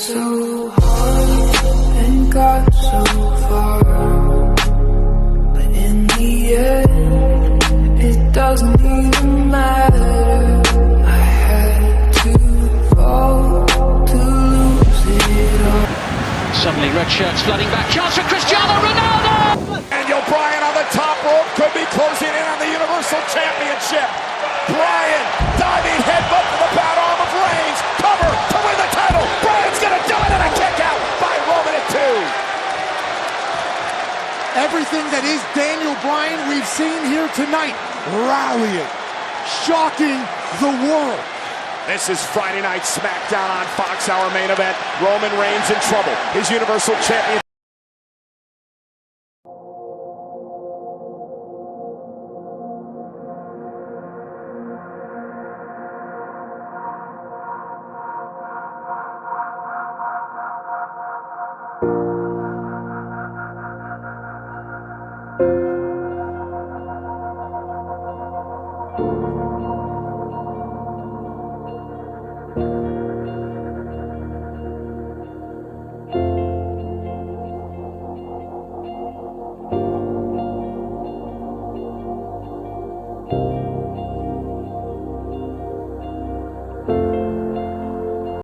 so hard and got so far, but in the end, it doesn't even matter. I had to fall to lose it all. Suddenly red shirts flooding back, chance for Cristiano Ronaldo! Daniel Bryan on the top rope, could be closing in on the Universal Championship. Bryan diving headbutt to the bad arm of Reigns, cover to win the title. Bryan's gonna do it, and a kick out by Roman at 2. Everything that is Daniel Bryan we've seen here tonight, rallying, shocking the world. This is Friday Night SmackDown on Fox, our main event. Roman Reigns in trouble, his Universal Champion. You